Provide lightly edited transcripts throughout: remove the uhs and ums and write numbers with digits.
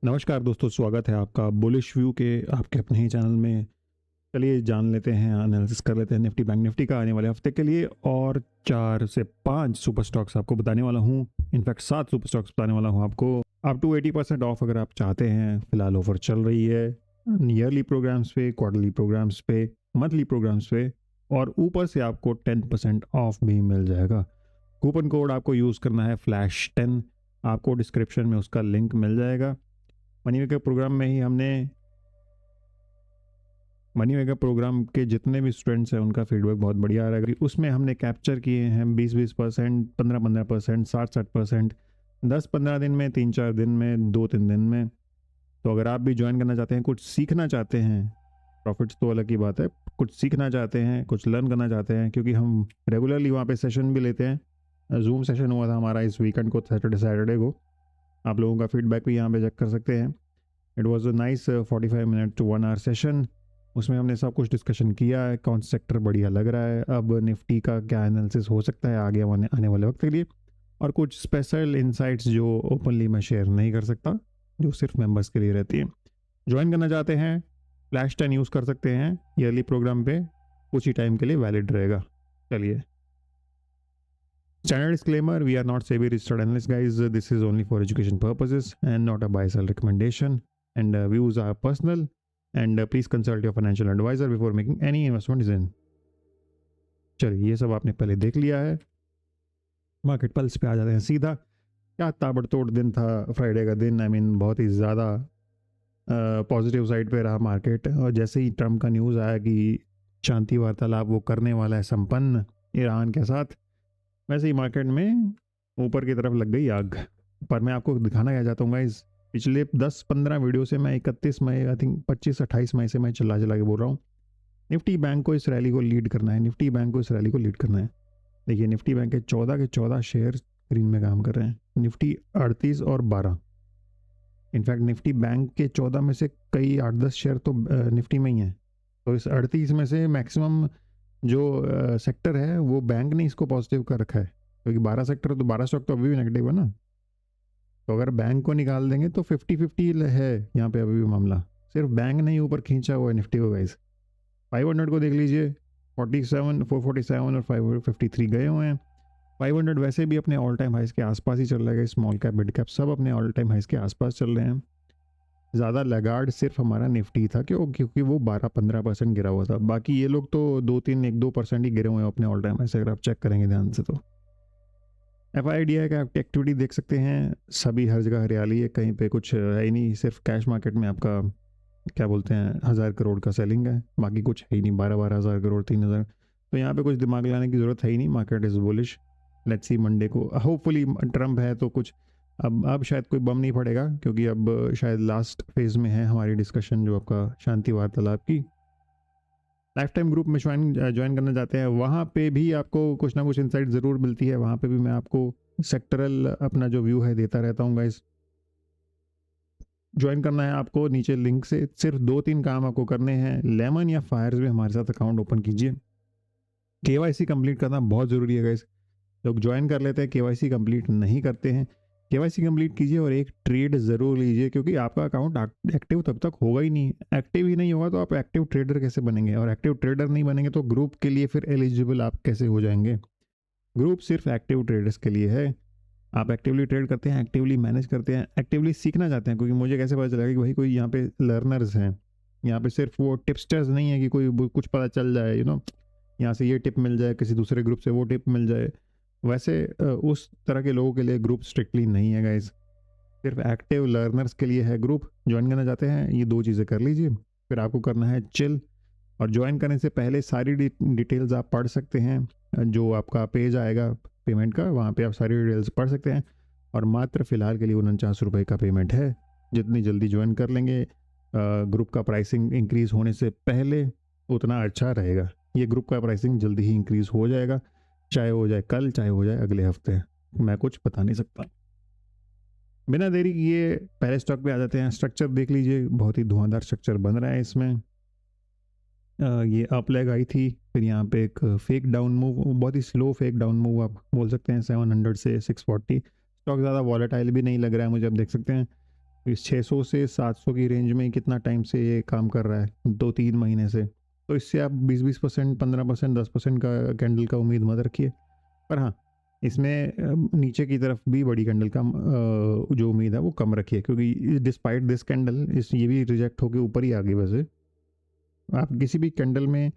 नमस्कार दोस्तों, स्वागत है आपका बुलिश व्यू के आपके अपने ही चैनल में। चलिए जान लेते हैं, एनालिसिस कर लेते हैं निफ्टी बैंक निफ्टी का आने वाले हफ्ते के लिए। और 4 से 5 सुपर स्टॉक्स आपको बताने वाला हूँ। इनफैक्ट 7 सुपर स्टॉक्स बताने वाला हूँ आपको। अप टू 80% ऑफ अगर आप चाहते हैं। फिलहाल ऑफर चल रही है ईयरली प्रोग्राम्स पे, क्वार्टरली प्रोग्राम्स पे, मंथली प्रोग्राम्स पे, और ऊपर से आपको 10% ऑफ भी मिल जाएगा। कूपन कोड आपको यूज़ करना है FLASH10। आपको डिस्क्रिप्शन में उसका लिंक मिल जाएगा। मनी मेकर प्रोग्राम में ही हमने मनी मेकर प्रोग्राम के जितने भी स्टूडेंट्स हैं उनका फीडबैक बहुत बढ़िया आ रहा है। उसमें हमने कैप्चर किए हैं 20-20%, 15-15%, 60-60%, 10-15 दिन में, 3-4 दिन में, 2-3 दिन में। तो अगर आप भी ज्वाइन करना चाहते हैं, कुछ सीखना चाहते हैं, प्रॉफिट्स तो अलग की बात है, कुछ सीखना चाहते हैं, कुछ लर्न करना चाहते हैं, क्योंकि हम रेगुलरली वहाँ पे सेशन भी लेते हैं। जूम सेशन हुआ था हमारा इस वीकेंड को, सैटरडे को। आप लोगों का फीडबैक भी यहाँ पे चेक कर सकते हैं। It was a nice 45 minute to 1 hour session. उसमें हमने सब कुछ डिस्कशन किया है, कौन सा सेक्टर बढ़िया लग रहा है, अब निफ्टी का क्या एनालिसिस हो सकता है आगे आने वाले वक्त के लिए, और कुछ स्पेशल इंसाइट्स जो ओपनली मैं शेयर नहीं कर सकता, जो सिर्फ मेंबर्स के लिए रहती है। ज्वाइन करना चाहते हैं, FLASH10 यूज़ कर सकते हैं ईयरली प्रोग्राम पे, कुछ ही टाइम के लिए वैलिड रहेगा। चलिए, standard disclaimer, we are not SEBI registered analysts, guys. This is only for education purposes and not a buy sell recommendation, and views are personal, and please consult your financial advisor before making any investment decision. चलिए, ये सब आपने पहले देख लिया है। Market pulse पे आ जाते हैं सीधा। क्या ताबड़तोड़ दिन था फ्राइडे का दिन। बहुत ही ज़्यादा पॉजिटिव साइड पे रहा मार्केट। और जैसे ही ट्रम्प का न्यूज़ आया कि शांति वार्तालाप वो करने वाला है संपन्न ईरान के साथ, वैसे ही मार्केट में ऊपर की तरफ लग गई आग। पर मैं आपको दिखाना क्या चाहता हूँ गाइस, पिछले 10-15 वीडियो से मैं 31 मई, आई थिंक 25-28 मई से मैं चिल्ला के बोल रहा हूँ, निफ्टी बैंक को इस रैली को लीड करना है, निफ्टी बैंक को इस रैली को लीड करना है। देखिए, निफ्टी बैंक के 14 शेयर स्क्रीन में काम कर रहे हैं। निफ्टी 38 और 12, इनफैक्ट निफ्टी बैंक के 14 में से कई 8-10 शेयर तो निफ्टी में ही हैं। तो इस 38 में से मैक्सिमम जो सेक्टर है वो बैंक ने इसको पॉजिटिव कर रखा है, क्योंकि 12 सेक्टर तो 12 स्टॉक तो अभी भी नेगेटिव है ना। तो अगर बैंक को निकाल देंगे तो 50-50 है यहाँ पे अभी भी मामला। सिर्फ बैंक नहीं ऊपर खींचा हुआ है निफ्टी को गाइस। 500 को देख लीजिए, 47, 447 और 553 गए हुए हैं। 500 वैसे भी अपने ऑल टाइम हाइस के आसपास ही चल रहा है। स्मॉल कैप, मिड कैप सब अपने ऑल टाइम हाइस के आसपास चल रहे हैं। ज़्यादा लगार्ड सिर्फ हमारा निफ्टी था, क्योंकि वो 12-15% गिरा हुआ था। बाकी ये लोग तो 2-3, 1-2% ही गिरे हुए हैं अपने ऑल टाइम हाइस। अगर आप चेक करेंगे ध्यान से तो FIDI का एक्टिविटी देख सकते हैं, सभी हर जगह हरियाली है, कहीं पे कुछ है ही नहीं। सिर्फ कैश मार्केट में आपका क्या बोलते हैं 1000 करोड़ का सेलिंग है, बाकी कुछ है ही नहीं। 12-12 हज़ार करोड़, 3000। तो यहाँ पे कुछ दिमाग लगाने की ज़रूरत है ही नहीं। Market is bullish. Let's see Monday को, होपफुली ट्रम्प है तो कुछ अब शायद कोई बम नहीं पड़ेगा, क्योंकि अब शायद लास्ट फेज में है हमारी डिस्कशन जो आपका शांति वार्तालाप की। लाइफ टाइम ग्रुप में ज्वाइन करना चाहते हैं, वहाँ पे भी आपको कुछ ना कुछ इंसाइट ज़रूर मिलती है। वहाँ पे भी मैं आपको सेक्टरल अपना जो व्यू है देता रहता हूँ गाइस। ज्वाइन करना है आपको नीचे लिंक से। सिर्फ 2-3 काम आपको करने हैं। लेमन या फायर्स में हमारे साथ अकाउंट ओपन कीजिए। KYC कंप्लीट करना बहुत ज़रूरी है गाइस। लोग ज्वाइन कर लेते हैं, KYC कंप्लीट नहीं करते हैं। KYC कंप्लीट कीजिए और एक ट्रेड ज़रूर लीजिए, क्योंकि आपका अकाउंट एक्टिव तब तक होगा ही नहीं। एक्टिव ही नहीं होगा तो आप एक्टिव ट्रेडर कैसे बनेंगे, और एक्टिव ट्रेडर नहीं बनेंगे तो ग्रुप के लिए फिर एलिजिबल आप कैसे हो जाएंगे। ग्रुप सिर्फ एक्टिव ट्रेडर्स के लिए है। आप एक्टिवली ट्रेड करते हैं, एक्टिवली मैनेज करते हैं, एक्टिवली सीखना चाहते हैं, क्योंकि मुझे कैसे पता चलेगा कि भाई कोई यहाँ पे लर्नर्स हैं। यहाँ पे सिर्फ वो टिप्सटर्स नहीं है कि कोई कुछ पता चल जाए, यहाँ से ये टिप मिल जाए, किसी दूसरे ग्रुप से वो टिप मिल जाए। वैसे उस तरह के लोगों के लिए ग्रुप स्ट्रिक्टली नहीं है गाइज। सिर्फ एक्टिव लर्नर्स के लिए है ग्रुप। ज्वाइन करना चाहते हैं, ये 2 चीज़ें कर लीजिए। फिर आपको करना है चिल, और ज्वाइन करने से पहले सारी डिटेल्स आप पढ़ सकते हैं। जो आपका पेज आएगा पेमेंट का, वहाँ पे आप सारी डिटेल्स पढ़ सकते हैं। और मात्र फ़िलहाल के लिए 49 रुपये का पेमेंट है। जितनी जल्दी ज्वाइन कर लेंगे, ग्रुप का प्राइसिंग इंक्रीज़ होने से पहले, उतना अच्छा रहेगा। ये ग्रुप का प्राइसिंग जल्दी ही इंक्रीज़ हो जाएगा, चाहे हो जाए कल, चाहे हो जाए अगले हफ्ते, मैं कुछ बता नहीं सकता। बिना देरी किए पहले स्टॉक पे आ जाते हैं। स्ट्रक्चर देख लीजिए, बहुत ही धुआंधार स्ट्रक्चर बन रहा है इसमें। ये अप लेग आई थी, फिर यहाँ पे एक फेक डाउन मूव, बहुत ही स्लो फेक डाउन मूव आप बोल सकते हैं, 700 से 640। स्टॉक ज़्यादा वॉलेटाइल भी नहीं लग रहा है मुझे, आप देख सकते हैं। इस 600 से 700 की रेंज में कितना टाइम से ये काम कर रहा है, 2-3 महीने से। तो इससे आप 20% 15% 10% का कैंडल का उम्मीद मत रखिए। पर हाँ, इसमें नीचे की तरफ भी बड़ी कैंडल का जो उम्मीद है वो कम रखिए, क्योंकि डिस्पाइट दिस कैंडल ये भी रिजेक्ट होकर ऊपर ही आ गई। वैसे आप किसी भी कैंडल में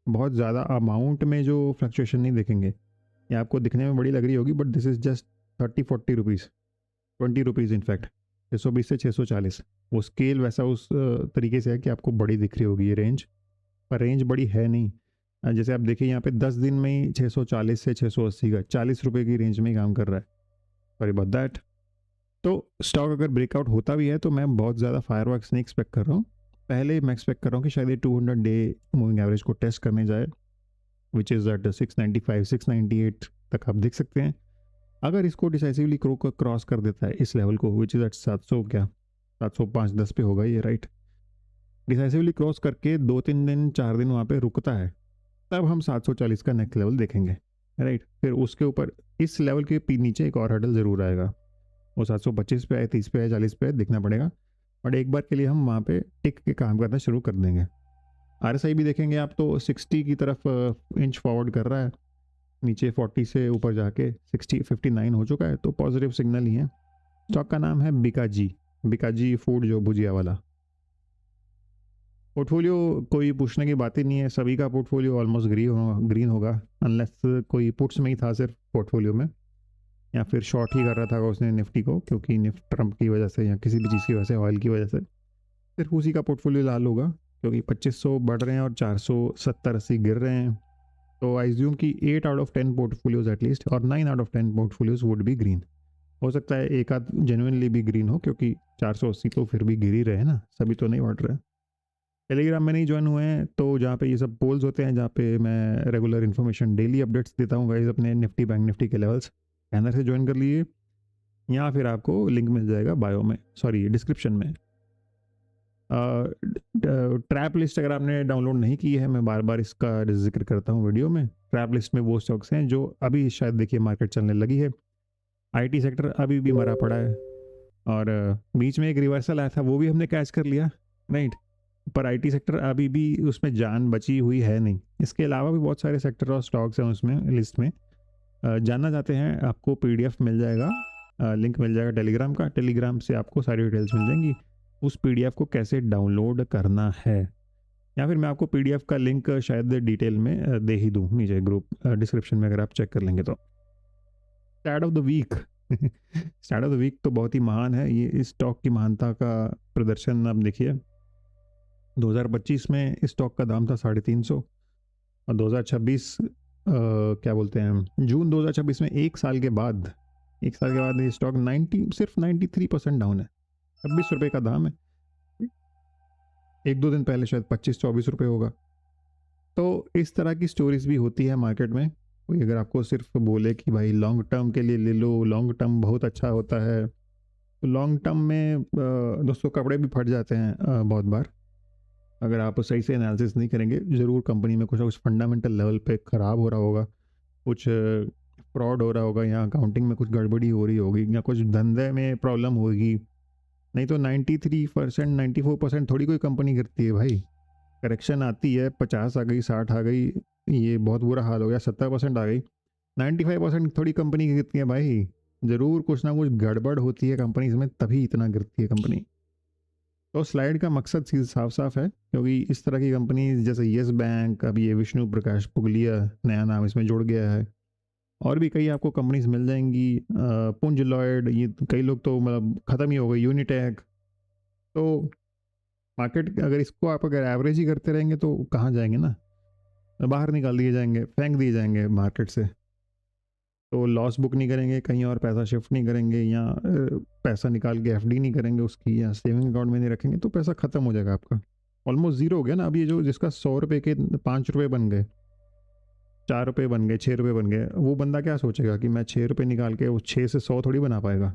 बहुत ज़्यादा अमाउंट में जो फ्लक्चुएशन नहीं देखेंगे। ये आपको दिखने में बड़ी लग रही होगी, but this is just 30-40 rupees, 20 rupees in fact. 620 से 640 वो स्केल वैसा उस तरीके से है कि आपको बड़ी दिख रही होगी ये रेंज, पर रेंज बड़ी है नहीं। जैसे आप देखिए यहाँ पे 10 दिन में ही 640 से 680 का 40 रुपये की रेंज में ही काम कर रहा है। Sorry about that. तो स्टॉक अगर ब्रेकआउट होता भी है तो मैं बहुत ज़्यादा फायरवर्क्स नहीं एक्सपेक्ट कर रहा हूँ। पहले मैं एक्सपेक्ट कर रहा हूँ कि शायद ये 200 डे मूविंग एवरेज को टेस्ट करने जाए, विच इज़ एट 695 698 तक आप देख सकते हैं। अगर इसको डिसाइसिवली क्रॉस कर देता है इस लेवल को, विच इज़ एट 700 क्या 705-10 पे होगा ये, राइट। डिसाइसिवली क्रॉस करके 2-3 दिन 4 दिन वहाँ पे रुकता है, तब हम 740 का नेक्स्ट लेवल देखेंगे, राइट। फिर उसके ऊपर इस लेवल के नीचे एक और हर्डल ज़रूर आएगा। वो 725 पे आए, 30 पे आए, 40 पे आए, देखना पड़ेगा। बट एक बार के लिए हम वहाँ पे टिक के काम करना शुरू कर देंगे। RSI भी देखेंगे आप तो 60 की तरफ इंच फॉरवर्ड कर रहा है, नीचे 40 से ऊपर जाके 59 हो चुका है, तो पॉजिटिव सिग्नल ही है। स्टॉक का नाम है बिकाजी फूड, जो भुजिया वाला। पोर्टफोलियो कोई पूछने की बात ही नहीं है, सभी का पोर्टफोलियो ऑलमोस्ट ग्रीन होगा, अनलेस कोई पुट्स में ही था सिर्फ पोर्टफोलियो में, या फिर शॉर्ट ही कर रहा था उसने निफ्टी को, क्योंकि ट्रंप की वजह से या किसी भी चीज़ की वजह से, ऑयल की वजह से, सिर्फ उसी का पोर्टफोलियो लाल होगा, क्योंकि 2500 बढ़ रहे हैं और 470-80 गिर रहे हैं। तो आई ज्यूम कि 8 आउट ऑफ 10 पोर्टफोलियोज एटलीस्ट और 9 out of 10 portfolios would be green. हो सकता है एक आध जेन्युइनली भी ग्रीन हो, क्योंकि 480 तो फिर भी गिर ही रहे हैं ना, सभी तो नहीं बढ़ रहे। टेलीग्राम में नहीं ज्वाइन हुए हैं तो जहाँ पे ये सब पोल्स होते हैं, जहाँ पे मैं रेगुलर इन्फॉर्मेशन डेली अपडेट्स देता हूँ गाइस अपने निफ्टी बैंक निफ्टी के लेवल्स, अंदर से ज्वाइन कर लीजिए, या फिर आपको लिंक मिल जाएगा बायो में, सॉरी डिस्क्रिप्शन में। ट्रैप लिस्ट अगर आपने डाउनलोड नहीं की है, मैं बार बार इसका जिक्र करता हूँ वीडियो में। ट्रैप लिस्ट में वो स्टॉक्स हैं जो अभी शायद देखिए मार्केट चलने लगी है। IT सेक्टर अभी भी मरा पड़ा है, और बीच में एक रिवर्सल आया था, वो भी हमने कैच कर लिया, राइट। पर IT सेक्टर अभी भी उसमें जान बची हुई है नहीं। इसके अलावा भी बहुत सारे सेक्टर और स्टॉक्स हैं उसमें लिस्ट में। जानना चाहते हैं, आपको PDF मिल जाएगा, लिंक मिल जाएगा टेलीग्राम का, टेलीग्राम से आपको सारी डिटेल्स मिल जाएंगी। उस PDF को कैसे डाउनलोड करना है, या फिर मैं आपको PDF का लिंक शायद डिटेल में दे ही दूँ नीचे ग्रुप डिस्क्रिप्शन में, अगर आप चेक कर लेंगे तो। Start of the week start of the week तो बहुत ही महान है ये, इस स्टॉक की महानता का प्रदर्शन आप देखिए। 2025 में इस स्टॉक का दाम था 350, और 2026 क्या बोलते हैं, जून 2026 में एक साल के बाद ये स्टॉक सिर्फ 93% डाउन है। 26 रुपये का दाम है, 1-2 दिन पहले शायद 25-24 रुपये होगा। तो इस तरह की स्टोरीज भी होती है मार्केट में। कोई अगर आपको सिर्फ बोले कि भाई लॉन्ग टर्म के लिए ले लो, लॉन्ग टर्म बहुत अच्छा होता है, तो लॉन्ग टर्म में दोस्तों कपड़े भी फट जाते हैं बहुत बार। अगर आप सही से एनालिसिस नहीं करेंगे, ज़रूर कंपनी में कुछ ना कुछ फंडामेंटल लेवल पे ख़राब हो रहा होगा, कुछ फ्रॉड हो रहा होगा, या अकाउंटिंग में कुछ गड़बड़ी हो रही होगी, या कुछ धंधे में प्रॉब्लम होगी। नहीं तो 93% 94% थोड़ी कोई कंपनी गिरती है भाई। करेक्शन आती है, 50 आ गई, 60 आ गई, ये बहुत बुरा हाल हो गया, 70% आ गई, 95% थोड़ी कंपनी गिरती है भाई। ज़रूर कुछ ना कुछ गड़बड़ होती है कंपनीज में, तभी इतना गिरती है कंपनी। तो स्लाइड का मकसद सीधा साफ साफ है, क्योंकि इस तरह की कंपनी जैसे येस बैंक, अब ये विष्णु प्रकाश पुगलिया नया नाम इसमें जुड़ गया है, और भी कई आपको कंपनीज मिल जाएंगी, पुंज लॉयड, ये कई लोग तो मतलब ख़त्म ही हो गए, यूनिटेक। तो मार्केट अगर इसको आप अगर एवरेज ही करते रहेंगे तो कहाँ जाएंगे ना, बाहर निकाल दिए जाएंगे, फेंक दिए जाएंगे मार्केट से। तो लॉस बुक नहीं करेंगे, कहीं और पैसा शिफ्ट नहीं करेंगे, या पैसा निकाल के FD नहीं करेंगे उसकी, या सेविंग अकाउंट में नहीं रखेंगे, तो पैसा ख़त्म हो जाएगा आपका, ऑलमोस्ट ज़ीरो हो गया ना। अब ये जो जिसका 100 रुपये के 5 रुपये बन गए, 4 रुपये बन गए, 6 रुपये बन गए, वो बंदा क्या सोचेगा कि मैं 6 रुपये निकाल के वो 6 से 100 थोड़ी बना पाएगा,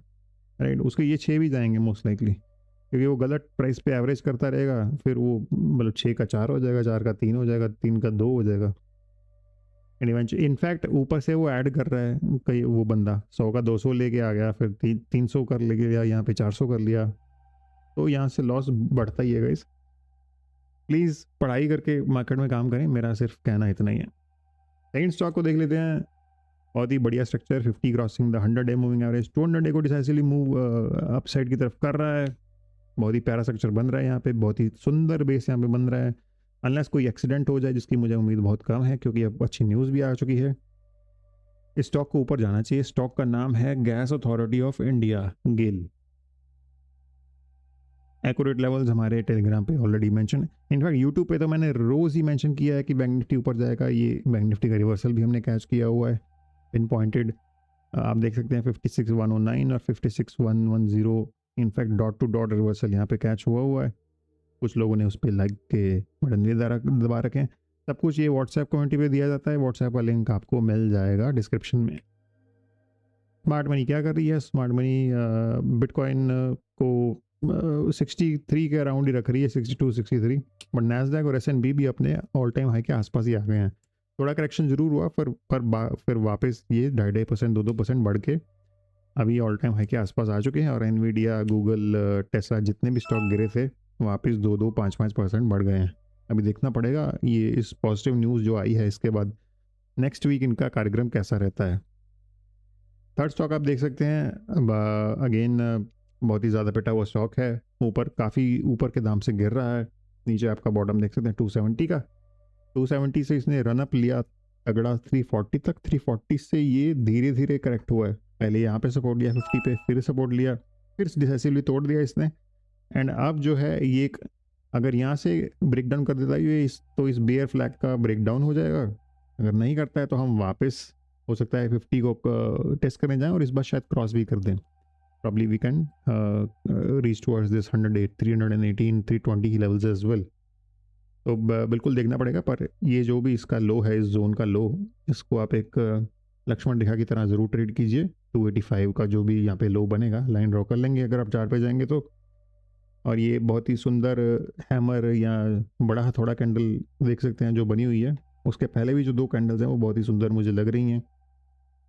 राइट। उसके ये 6 भी जाएंगे मोस्ट लाइकली, क्योंकि वो गलत प्राइस पे एवरेज करता रहेगा, फिर वो मतलब 6 का 4 हो जाएगा, 4 का 3 हो जाएगा, 3 का 2 हो जाएगा। इनफैक्ट ऊपर से वो ऐड कर रहा है, कई वो बंदा 100 का 200 लेके आ गया, फिर 300 कर ले गया, यहाँ पे 400 कर लिया, तो यहाँ से लॉस बढ़ता ही है गाइस। प्लीज़ पढ़ाई करके मार्केट में काम करें, मेरा सिर्फ कहना इतना ही है। सेकंड स्टॉक को देख लेते हैं। बहुत ही बढ़िया structure, 50 crossing the 100 day moving average, 200 day को डिसाइसिवली मूव अपसाइड की तरफ कर रहा है। बहुत ही प्यारा स्ट्रक्चर बन रहा है यहाँ पे, बहुत ही सुंदर बेस यहाँ पे बन रहा है। अनलेस कोई एक्सीडेंट हो जाए, जिसकी मुझे उम्मीद बहुत कम है क्योंकि अब अच्छी न्यूज़ भी आ चुकी है। इस स्टॉक को ऊपर जाना चाहिए। स्टॉक का नाम है gas authority of India, GAIL. Accurate levels हमारे टेलीग्राम पे ऑलरेडी मेंशन है। इनफैक्ट यूट्यूब पे तो मैंने रोज़ ही मेंशन किया है कि बैंक निफ्टी ऊपर जाएगा। ये बैंक निफ्टी का रिवर्सल भी हमने कैच किया हुआ है, पिन पॉइंटेड। आप देख सकते हैं 56,109 और 56,110, in fact dot to dot reversal यहाँ पे कैच हुआ है। कुछ लोगों ने उस पर लाइक के बटन भी दबा रखे हैं। सब कुछ ये व्हाट्सएप कम्युनिटी पे दिया जाता है। व्हाट्सएप का लिंक आपको मिल जाएगा डिस्क्रिप्शन में। स्मार्ट मनी क्या कर रही है? स्मार्ट मनी बिटकॉइन को 63 के अराउंड ही रख रही है, 62 63। बट नैस्डैक और S&P भी अपने ऑल टाइम हाई के आसपास ही आ गए हैं। थोड़ा करेक्शन जरूर हुआ फिर वापस ये 2.5% 2% बढ़ के अभी ऑल टाइम हाई के आसपास आ चुके हैं। और एनवीडिया, गूगल, टेस्ला जितने भी स्टॉक गिरे थे वापस 2-2 5-5% बढ़ गए हैं। अभी देखना पड़ेगा ये इस पॉजिटिव न्यूज़ जो आई है इसके बाद नेक्स्ट वीक इनका कार्यक्रम कैसा रहता है। थर्ड स्टॉक आप देख सकते हैं, अगेन बहुत ही ज़्यादा पिटा हुआ स्टॉक है। ऊपर काफ़ी ऊपर के दाम से गिर रहा है। नीचे आपका बॉटम देख सकते हैं 270 का। 270 से इसने रनअप लिया तगड़ा 340 तक। 340 से ये धीरे धीरे करेक्ट हुआ है। पहले यहाँ पे सपोर्ट लिया 50 पे, फिर सपोर्ट लिया, फिर डिसाइसिवली तोड़ दिया इसने। एंड अब जो है ये अगर यहाँ से ब्रेक डाउन कर देता है ये तो इस बेयर फ्लैग का ब्रेक डाउन हो जाएगा। अगर नहीं करता है तो हम वापस हो सकता है 50 को टेस्ट करने जाएं और इस बार शायद क्रॉस भी कर दें। Probably we can reach towards this 108 318 320 की लेवल्स एज वेल। तो बिल्कुल देखना पड़ेगा। पर ये जो भी इसका लो है, इस जोन का लो, इसको आप एक लक्ष्मण रेखा की तरह ज़रूर ट्रेड कीजिए। 285 का जो भी यहाँ पे लो बनेगा लाइन ड्रॉ कर लेंगे अगर आप 4 पे जाएंगे तो। और ये बहुत ही सुंदर हैमर या बड़ा हथौड़ा कैंडल देख सकते हैं जो बनी हुई है। उसके पहले भी जो 2 कैंडल्स हैं वो बहुत ही सुंदर मुझे लग रही हैं।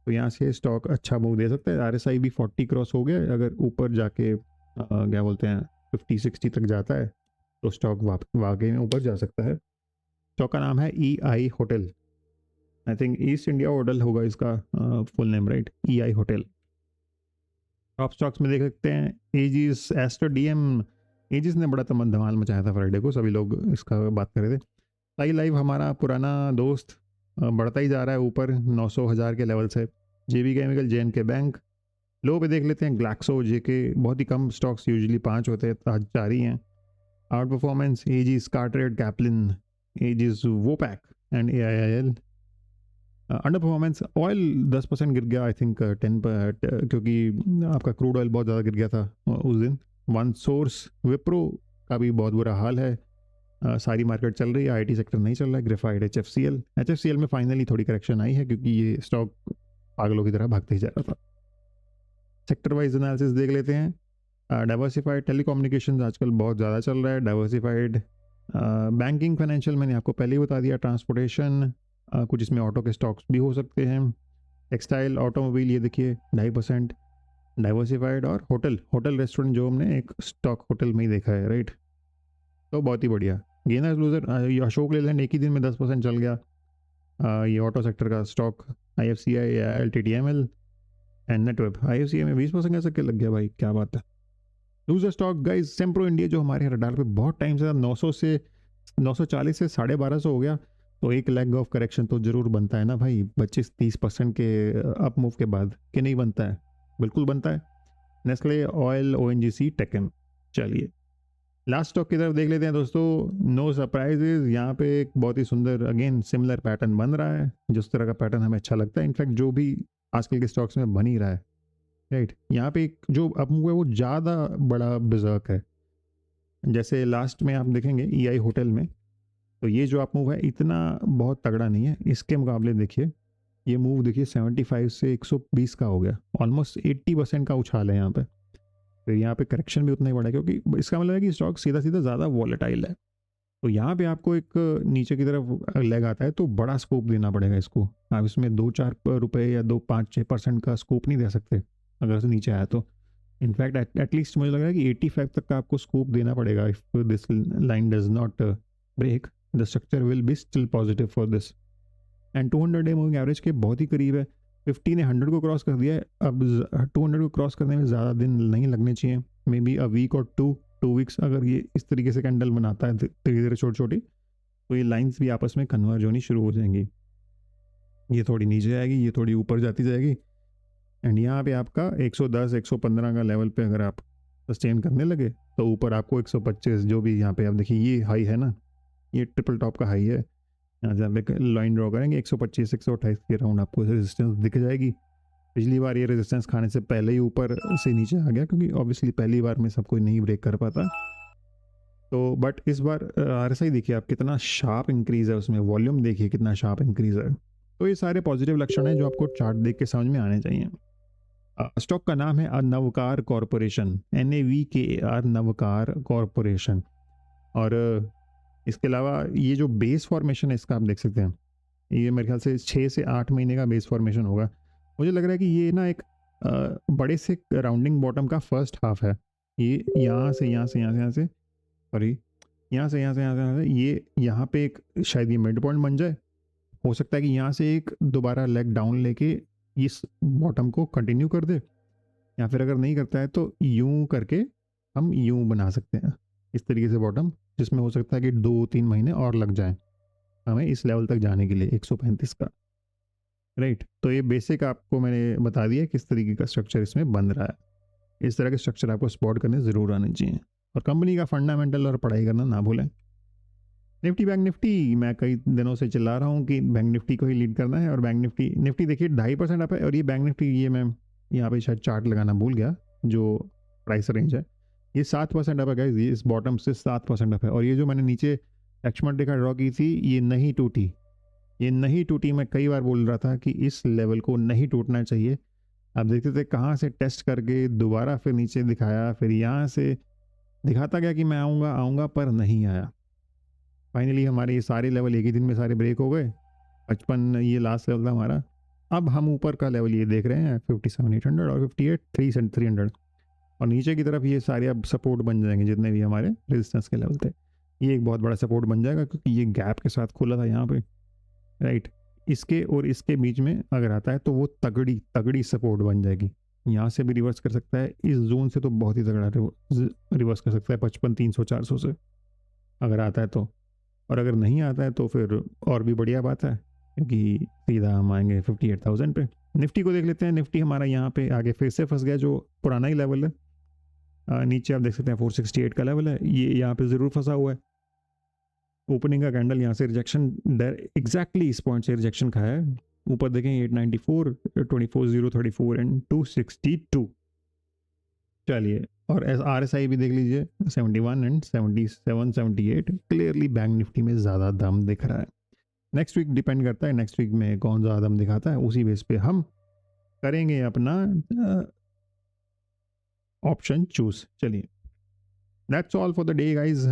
तो यहाँ से स्टॉक अच्छा मूव दे सकता है। RSI भी 40 क्रॉस हो गया। अगर ऊपर जाके क्या बोलते हैं 50-60 तक जाता है तो स्टॉक वाकई में ऊपर जा सकता है। स्टॉक का नाम है EI hotel. I think east India hotel होगा इसका full name, right? EI hotel. Top stocks में देख सकते हैं एजिस, एस्टर DM। एजिस ने बड़ा धमाल मचाया था फ्राइडे को, सभी लोग इसका बात कर रहे थे। साई लाइव हमारा पुराना दोस्त बढ़ता ही जा रहा है ऊपर 900,000 के लेवल से। JB chemical, JNK bank. लो पे देख लेते हैं ग्लैक्सो, JK। बहुत ही कम स्टॉक्स, यूजुअली 5 होते हैं, आज 4 ही हैं। Out performance Aegis, CarTrade, Caplin, Aegis, Vopak and AIIL। Under performance oil 10% गिर गया, आई थिंक 10 क्योंकि आपका क्रूड ऑयल बहुत ज़्यादा गिर गया था उस दिन। वन सोर्स, विप्रो का भी बहुत बुरा हाल है। सारी मार्केट चल रही है, IT सेक्टर नहीं चल रहा है। ग्रेफाइट, HFCL में फाइनली थोड़ी करेक्शन आई है क्योंकि ये स्टॉक पागलों की तरह भागते ही जा रहा था। सेक्टर वाइज एनालिसिस देख लेते हैं। डाइवर्सिफाइड टेलीकम्युनिकेशन आजकल बहुत ज़्यादा चल रहा है। डाइवर्सिफाइड बैंकिंग, फाइनेंशियल मैंने आपको पहले ही बता दिया। ट्रांसपोर्टेशन, कुछ इसमें ऑटो के स्टॉक्स भी हो सकते हैं। टेक्सटाइल, ऑटोमोबाइल, ये देखिए 2.5%। डाइवर्सिफाइड और होटल रेस्टोरेंट जो हमने एक स्टॉक होटल में ही देखा है, राइट? तो बहुत ही बढ़िया। गेनर्स लूजर, अशोक लेलैंड एक ही दिन में 10% चल गया। ये ऑटो सेक्टर का stock. IFCI, LTTML and Netweb. IFCI में 20% ऐसा क्या लग गया भाई, क्या बात है। लूजर स्टॉक गाइस, सेम्प्रो इंडिया जो हमारे रडार पे बहुत टाइम से 940 से 1250 हो गया। तो एक लेग ऑफ करेक्शन तो जरूर बनता है ना भाई, 25-30% के अप मूव के बाद, कि नहीं बनता है? बिल्कुल बनता है। Nestle oil, ONGC, taken. चलिए लास्ट स्टॉक की तरफ देख लेते हैं दोस्तों। नो सरप्राइजेज, यहाँ पे एक बहुत ही सुंदर अगेन सिमिलर पैटर्न बन रहा है। जिस तरह का पैटर्न हमें अच्छा लगता है, इनफैक्ट जो भी आजकल के स्टॉक्स में बन ही रहा है, राइट? यहाँ पे एक जो अप मूव है वो ज़्यादा बड़ा बिजर्क है। जैसे लास्ट में आप देखेंगे EI होटल में, तो ये जो आप मूव है इतना बहुत तगड़ा नहीं है। इसके मुकाबले देखिए ये मूव देखिए 75 से 120 का हो गया, ऑलमोस्ट 80% का उछाल है यहाँ पे। फिर यहाँ पे करेक्शन भी उतना ही बड़ा है क्योंकि इसका मतलब है कि स्टॉक सीधा सीधा ज़्यादा वॉलेटाइल है। तो यहाँ पे आपको एक नीचे की तरफ लेग आता है तो बड़ा स्कोप देना पड़ेगा इसको। आप इसमें 2-4 रुपये या 2-5-6% का स्कोप नहीं दे सकते अगर से नीचे आया तो। इनफैक्ट एटलीस्ट मुझे लग रहा है कि 85 तक का आपको स्कोप देना पड़ेगा. If this line does not break, the structure will be still positive for this. And 200 day moving average के बहुत ही करीब है. 50 ने 100 को क्रॉस कर दिया है. अब 200 को क्रॉस करने में ज़्यादा दिन नहीं लगने चाहिए. मे बी अ वीक और 2 वीक्स अगर ये इस तरीके से कैंडल बनाता है धीरे धीरे छोटी छोटी, तो ये लाइंस भी आपस में कन्वर्ज होनी शुरू हो जाएंगी. ये थोड़ी नीचे आएगी, ये थोड़ी ऊपर जाती जाएगी. एंड यहाँ पे आपका 110 115 का लेवल पे अगर आप सस्टेन करने लगे तो ऊपर आपको 125 जो भी यहाँ पे आप देखिए ये हाई है ना, ये ट्रिपल टॉप का हाई है. यहाँ से आप लाइन ड्रॉ करेंगे 125 128 के राउंड आपको रेजिस्टेंस दिख जाएगी. पिछली बार ये रेजिस्टेंस खाने से पहले ही ऊपर से नीचे आ गया, क्योंकि ऑब्वियसली पहली बार में सब कोई नहीं ब्रेक कर पाता. तो बट इस बार RSI देखिए आप कितना शार्प इंक्रीज है, उसमें वॉल्यूम देखिए कितना शार्प इंक्रीज है. तो ये सारे पॉजिटिव लक्षण हैं जो आपको चार्ट देख के समझ में आने चाहिए. स्टॉक का नाम है Navkar corporation, NAVKAR Navkar corporation. और इसके अलावा ये जो बेस फॉर्मेशन है इसका आप देख सकते हैं, ये मेरे ख्याल से 6 से 8 महीने का बेस फॉर्मेशन होगा. मुझे लग रहा है कि ये ना एक बड़े से राउंडिंग बॉटम का फर्स्ट हाफ है. ये यहाँ से सॉरी यहाँ से ये यहाँ पे एक शायद ये मिड पॉइंट बन जाए. हो सकता है कि यहाँ से एक दोबारा लेग डाउन लेके इस बॉटम को कंटिन्यू कर दे, या फिर अगर नहीं करता है तो यूं करके हम यूं बना सकते हैं इस तरीके से बॉटम, जिसमें हो सकता है कि 2-3 महीने और लग जाएं हमें इस लेवल तक जाने के लिए 135 का. राइट. तो ये बेसिक आपको मैंने बता दिया किस तरीके का स्ट्रक्चर इसमें बन रहा है. इस तरह के स्ट्रक्चर आपको स्पॉट करने ज़रूर आने चाहिए, और कंपनी का फंडामेंटल और पढ़ाई करना ना भूलें. निफ्टी बैंक निफ्टी मैं कई दिनों से चिल्ला रहा हूँ कि बैंक निफ्टी को ही लीड करना है, और बैंक निफ्टी देखिए 2.5% अप है. और ये बैंक निफ्टी, ये मैं यहाँ पे शायद चार्ट लगाना भूल गया, जो प्राइस रेंज है ये 7% अप है गाइस. ये इस बॉटम से 7% अप है. और ये जो मैंने नीचे लक्ष्मण रेखा ड्रॉ की थी ये नहीं टूटी, ये नहीं टूटी. मैं कई बार बोल रहा था कि इस लेवल को नहीं टूटना चाहिए. आप देखते थे कहाँ से टेस्ट करके दोबारा फिर नीचे दिखाया, फिर यहाँ से दिखाता गया कि मैं आऊँगा पर नहीं आया. फाइनली हमारे ये सारे लेवल एक ही दिन में सारे ब्रेक हो गए. 55 ये लास्ट लेवल था हमारा. अब हम ऊपर का लेवल ये देख रहे हैं 57,800 और 58,300, और नीचे की तरफ ये सारे अब सपोर्ट बन जाएंगे जितने भी हमारे रेजिस्टेंस के लेवल थे. ये एक बहुत बड़ा सपोर्ट बन जाएगा क्योंकि ये गैप के साथ खुला था यहाँ पे. राइट. इसके और इसके बीच में अगर आता है तो वो तगड़ी सपोर्ट बन जाएगी. यहाँ से भी रिवर्स कर सकता है, इस जोन से तो बहुत ही तगड़ा रिवर्स कर सकता है 55,300-400 से अगर आता है तो. और अगर नहीं आता है तो फिर और भी बढ़िया बात है, क्योंकि सीधा हम आएंगे 58,000 पे. निफ्टी को देख लेते हैं. निफ्टी हमारा यहाँ पे आगे फिर से फंस गया, जो पुराना ही लेवल है. नीचे आप देख सकते हैं 468 का लेवल है, ये यहाँ पे ज़रूर फंसा हुआ है. ओपनिंग का कैंडल यहाँ से रिजेक्शन एग्जैक्टली इस पॉइंट से रिजेक्शन खाया है. ऊपर देखें 894, 24,034 एंड 262. चलिए, और RSI भी देख लीजिए 71 एंड 77 78. क्लियरली बैंक निफ्टी में ज़्यादा दम दिख रहा है. नेक्स्ट वीक डिपेंड करता है नेक्स्ट वीक में कौन ज़्यादा दम दिखाता है, उसी बेस पे हम करेंगे अपना ऑप्शन चूज. चलिए, that's all for the day guys.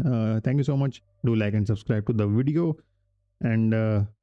Thank you so much. Do like and subscribe to the video, and